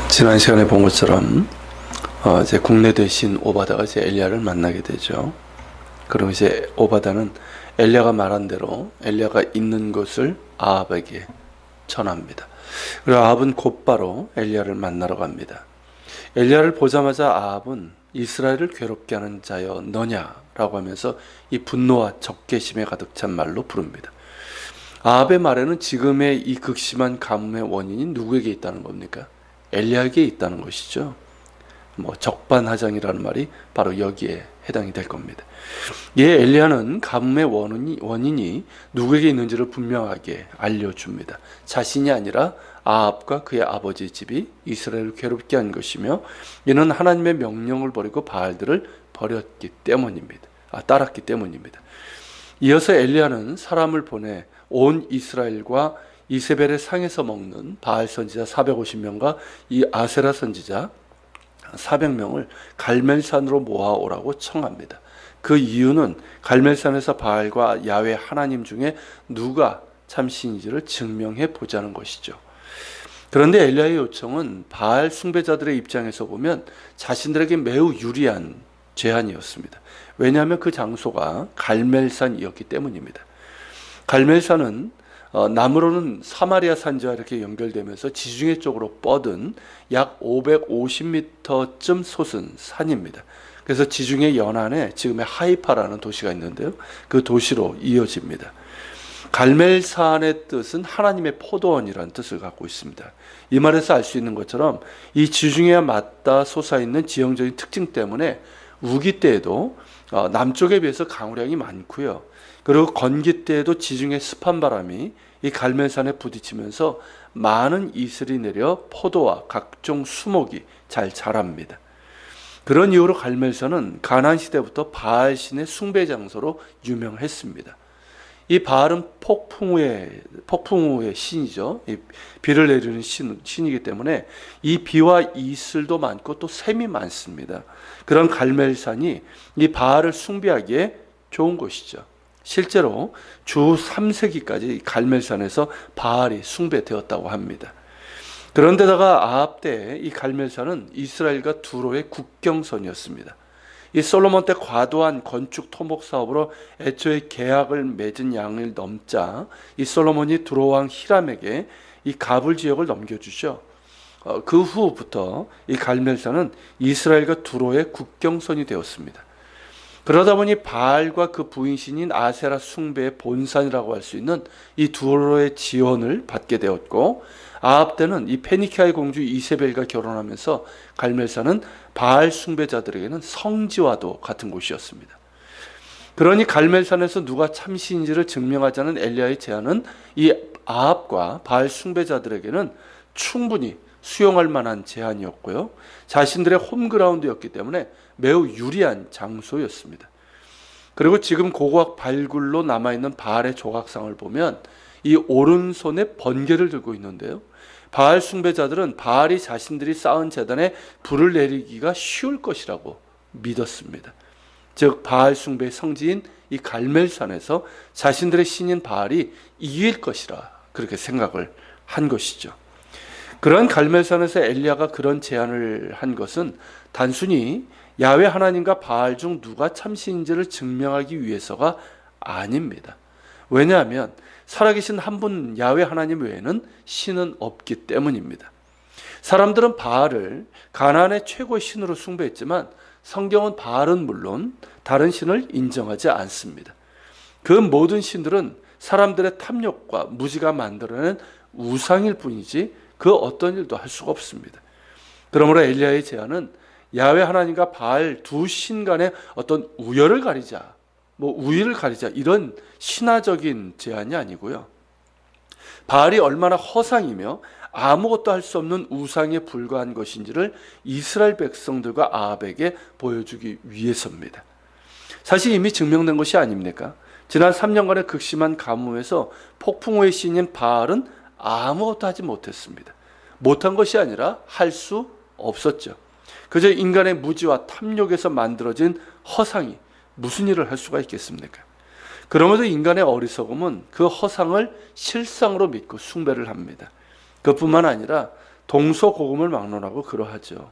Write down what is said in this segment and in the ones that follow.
지난 시간에 본 것처럼 이제 국내 대신 오바다가 이제 엘리야를 만나게 되죠. 그럼 이제 오바다는 엘리야가 말한 대로 엘리야가 있는 곳을 아합에게 전합니다. 그리고 아합은 곧바로 엘리야를 만나러 갑니다. 엘리야를 보자마자 아합은 이스라엘을 괴롭게 하는 자여 너냐라고 하면서 이 분노와 적개심에 가득 찬 말로 부릅니다. 아합의 말에는 지금의 이 극심한 가뭄의 원인이 누구에게 있다는 겁니까? 엘리야에게 있다는 것이죠. 적반하장이라는 말이 바로 여기에 해당이 될 겁니다. 엘리야는 가뭄의 원인이 누구에게 있는지를 분명하게 알려줍니다. 자신이 아니라 아합과 그의 아버지 집이 이스라엘을 괴롭게 한 것이며, 이는 하나님의 명령을 버리고 바알들을 따랐기 때문입니다. 이어서 엘리야는 사람을 보내 온 이스라엘과 이세벨의 상에서 먹는 바알 선지자 450명과 이 아세라 선지자 400명을 갈멜산으로 모아오라고 청합니다. 그 이유는 갈멜산에서 바알과 야훼 하나님 중에 누가 참신인지를 증명해 보자는 것이죠. 그런데 엘리야의 요청은 바알 숭배자들의 입장에서 보면 자신들에게 매우 유리한 제안이었습니다. 왜냐하면 그 장소가 갈멜산이었기 때문입니다. 갈멜산은 남으로는 사마리아 산지와 이렇게 연결되면서 지중해 쪽으로 뻗은 약 550m쯤 솟은 산입니다. 그래서 지중해 연안에 지금의 하이파라는 도시가 있는데요, 그 도시로 이어집니다. 갈멜산의 뜻은 하나님의 포도원이라는 뜻을 갖고 있습니다. 이 말에서 알 수 있는 것처럼 이 지중해와 맞닿아 솟아있는 지형적인 특징 때문에 우기 때에도 남쪽에 비해서 강우량이 많고요. 그리고 건기 때에도 지중해 습한 바람이 이 갈멜산에 부딪히면서 많은 이슬이 내려 포도와 각종 수목이 잘 자랍니다. 그런 이유로 갈멜산은 가나안 시대부터 바알 신의 숭배 장소로 유명했습니다. 이 바알은 폭풍우의 신이죠. 비를 내리는 신이기 때문에 이 비와 이슬도 많고 또 샘이 많습니다. 그런 갈멜산이 이 바알을 숭배하기에 좋은 곳이죠. 실제로 주 3세기까지 갈멜산에서 바알이 숭배되었다고 합니다. 그런데다가 아합 때 이 갈멜산은 이스라엘과 두로의 국경선이었습니다. 이 솔로몬 때 과도한 건축 토목 사업으로 애초에 계약을 맺은 양을 넘자 이 솔로몬이 두로 왕 히람에게 이 가불 지역을 넘겨주죠. 그 후부터 이 갈멜산은 이스라엘과 두로의 국경선이 되었습니다. 그러다 보니 바알과 그 부인신인 아세라 숭배의 본산이라고 할 수 있는 이 두로의 지원을 받게 되었고, 아합 때는 이 페니키아의 공주 이세벨과 결혼하면서 갈멜산은 바알 숭배자들에게는 성지와도 같은 곳이었습니다. 그러니 갈멜산에서 누가 참신인지를 증명하자는 엘리야의 제안은 이 아합과 바알 숭배자들에게는 충분히 수용할 만한 제안이었고요, 자신들의 홈그라운드였기 때문에 매우 유리한 장소였습니다. 그리고 지금 고고학 발굴로 남아있는 바알의 조각상을 보면 이 오른손에 번개를 들고 있는데요, 바알 숭배자들은 바알이 자신들이 쌓은 제단에 불을 내리기가 쉬울 것이라고 믿었습니다. 즉 바알 숭배의 성지인 이 갈멜산에서 자신들의 신인 바알이 이길 것이라 그렇게 생각을 한 것이죠. 그런 갈멜산에서 엘리야가 그런 제안을 한 것은 단순히 야훼 하나님과 바알 중 누가 참신인지를 증명하기 위해서가 아닙니다. 왜냐하면 살아계신 한 분 야훼 하나님 외에는 신은 없기 때문입니다. 사람들은 바알을 가나안의 최고의 신으로 숭배했지만 성경은 바알은 물론 다른 신을 인정하지 않습니다. 그 모든 신들은 사람들의 탐욕과 무지가 만들어낸 우상일 뿐이지 그 어떤 일도 할 수가 없습니다. 그러므로 엘리야의 제안은 야훼 하나님과 바알 두 신 간의 어떤 우위를 가리자 이런 신화적인 제안이 아니고요, 바알이 얼마나 허상이며 아무것도 할 수 없는 우상에 불과한 것인지를 이스라엘 백성들과 아합에게 보여주기 위해서입니다. 사실 이미 증명된 것이 아닙니까? 지난 3년간의 극심한 가뭄에서 폭풍우의 신인 바알은 아무것도 하지 못했습니다. 못한 것이 아니라 할 수 없었죠. 그저 인간의 무지와 탐욕에서 만들어진 허상이 무슨 일을 할 수가 있겠습니까? 그럼에도 인간의 어리석음은 그 허상을 실상으로 믿고 숭배를 합니다. 그뿐만 아니라 동서고금을 막론하고 그러하죠.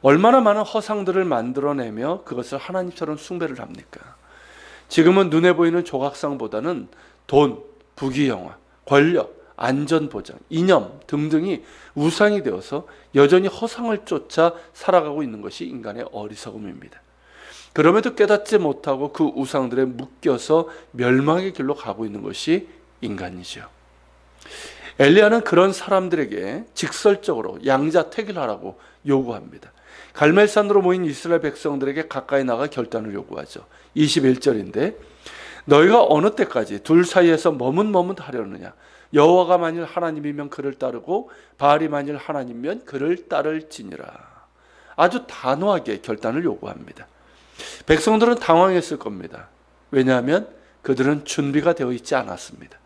얼마나 많은 허상들을 만들어내며 그것을 하나님처럼 숭배를 합니까? 지금은 눈에 보이는 조각상보다는 돈, 부귀영화, 권력, 안전보장, 이념 등등이 우상이 되어서 여전히 허상을 쫓아 살아가고 있는 것이 인간의 어리석음입니다. 그럼에도 깨닫지 못하고 그 우상들에 묶여서 멸망의 길로 가고 있는 것이 인간이죠. 엘리야는 그런 사람들에게 직설적으로 양자택일 하라고 요구합니다. 갈멜산으로 모인 이스라엘 백성들에게 가까이 나가 결단을 요구하죠. 21절인데 너희가 어느 때까지 둘 사이에서 머뭇머뭇하려느냐. 여호와가 만일 하나님이면 그를 따르고 바알이 만일 하나님이면 그를 따를지니라. 아주 단호하게 결단을 요구합니다. 백성들은 당황했을 겁니다. 왜냐하면 그들은 준비가 되어 있지 않았습니다.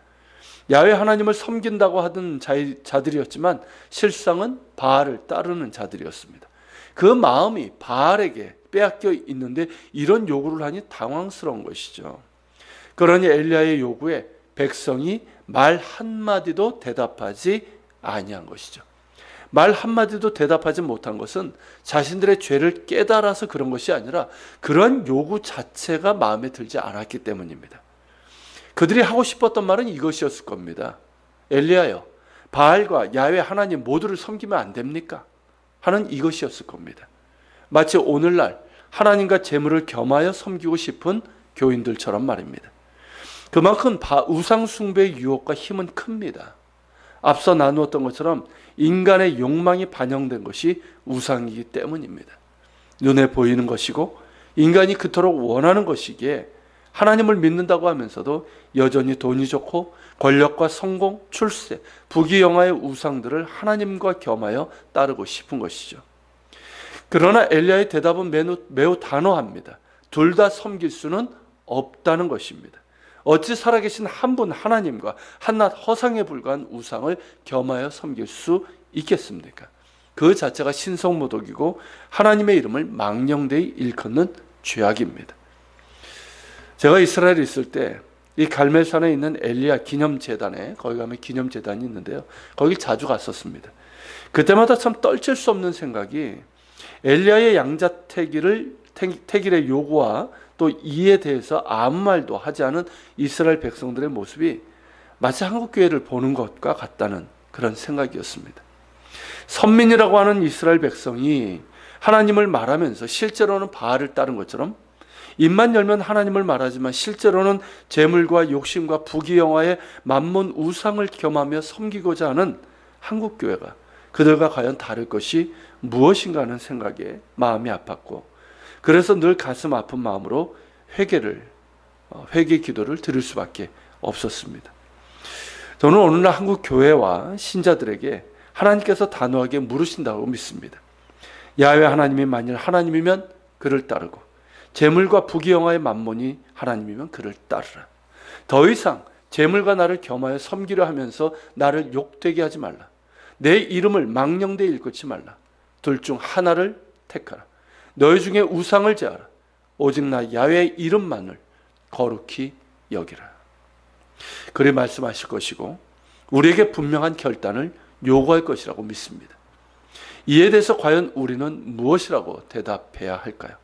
야훼 하나님을 섬긴다고 하던 자들이었지만 실상은 바알을 따르는 자들이었습니다. 그 마음이 바알에게 빼앗겨 있는데 이런 요구를 하니 당황스러운 것이죠. 그러니 엘리야의 요구에 백성이 말 한마디도 대답하지 아니한 것이죠. 말 한마디도 대답하지 못한 것은 자신들의 죄를 깨달아서 그런 것이 아니라 그런 요구 자체가 마음에 들지 않았기 때문입니다. 그들이 하고 싶었던 말은 이것이었을 겁니다. 엘리야여, 바알과 야훼 하나님 모두를 섬기면 안 됩니까? 하는 이것이었을 겁니다. 마치 오늘날 하나님과 재물을 겸하여 섬기고 싶은 교인들처럼 말입니다. 그만큼 우상 숭배의 유혹과 힘은 큽니다. 앞서 나누었던 것처럼 인간의 욕망이 반영된 것이 우상이기 때문입니다. 눈에 보이는 것이고 인간이 그토록 원하는 것이기에 하나님을 믿는다고 하면서도 여전히 돈이 좋고 권력과 성공, 출세, 부귀영화의 우상들을 하나님과 겸하여 따르고 싶은 것이죠. 그러나 엘리야의 대답은 매우 단호합니다. 둘 다 섬길 수는 없다는 것입니다. 어찌 살아계신 한 분 하나님과 한낱 허상에 불과한 우상을 겸하여 섬길 수 있겠습니까? 그 자체가 신성모독이고 하나님의 이름을 망령되이 일컫는 죄악입니다. 제가 이스라엘에 있을 때 이 갈멜산에 있는 엘리야 기념재단에, 거기 가면 기념재단이 있는데요, 거기 자주 갔었습니다. 그때마다 참 떨칠 수 없는 생각이 엘리야의 양자택일의 요구와 또 이에 대해서 아무 말도 하지 않은 이스라엘 백성들의 모습이 마치 한국교회를 보는 것과 같다는 그런 생각이었습니다. 선민이라고 하는 이스라엘 백성이 하나님을 말하면서 실제로는 바알을 따른 것처럼 입만 열면 하나님을 말하지만 실제로는 재물과 욕심과 부귀영화의 만몬 우상을 겸하며 섬기고자 하는 한국교회가 그들과 과연 다를 것이 무엇인가 하는 생각에 마음이 아팠고, 그래서 늘 가슴 아픈 마음으로 회개 기도를 드릴 수밖에 없었습니다. 저는 오늘날 한국 교회와 신자들에게 하나님께서 단호하게 물으신다고 믿습니다. 야훼 하나님이 만일 하나님이면 그를 따르고 재물과 부귀영화의 만몬이 하나님이면 그를 따르라. 더 이상 재물과 나를 겸하여 섬기려 하면서 나를 욕되게 하지 말라. 내 이름을 망령되이 일컫지 말라. 둘 중 하나를 택하라. 너희 중에 우상을 제하라. 오직 나 야훼의 이름만을 거룩히 여기라. 그리 말씀하실 것이고 우리에게 분명한 결단을 요구할 것이라고 믿습니다. 이에 대해서 과연 우리는 무엇이라고 대답해야 할까요?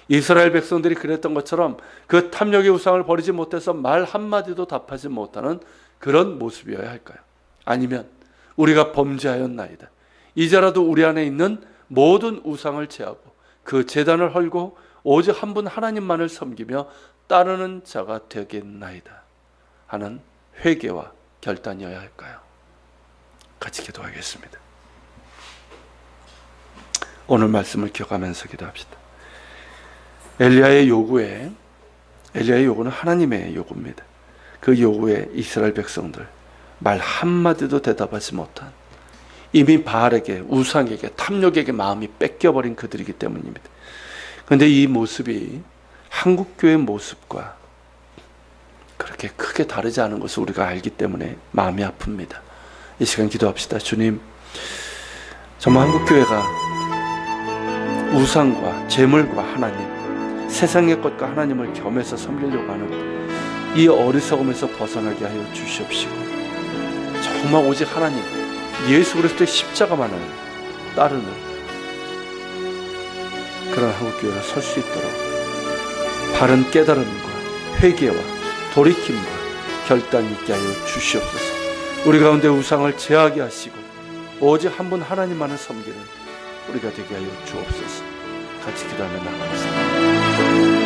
이스라엘 백성들이 그랬던 것처럼 그 탐욕의 우상을 버리지 못해서 말 한마디도 답하지 못하는 그런 모습이어야 할까요? 아니면 우리가 범죄하였나이다, 이제라도 우리 안에 있는 모든 우상을 제하고 그 제단을 헐고 오직 한 분 하나님만을 섬기며 따르는 자가 되겠나이다 하는 회개와 결단이어야 할까요? 같이 기도하겠습니다. 오늘 말씀을 기억하면서 기도합시다. 엘리야의 요구는 하나님의 요구입니다. 그 요구에 이스라엘 백성들 말 한마디도 대답하지 못한, 이미 바알에게, 우상에게, 탐욕에게 마음이 뺏겨버린 그들이기 때문입니다. 그런데 이 모습이 한국교회의 모습과 그렇게 크게 다르지 않은 것을 우리가 알기 때문에 마음이 아픕니다. 이 시간 기도합시다. 주님, 정말 한국교회가 우상과 재물과 하나님, 세상의 것과 하나님을 겸해서 섬기려고 하는 이 어리석음에서 벗어나게 하여 주시옵시고, 정말 오직 하나님, 예수 그리스도의 십자가만을 따르는 그런 한국교회가 설 수 있도록 바른 깨달음과 회개와 돌이킴과 결단이 있게 하여 주시옵소서. 우리 가운데 우상을 제하게 하시고 오직 한 분 하나님만을 섬기는 우리가 되게 하여 주옵소서. 같이 기도하며 나가겠습니다.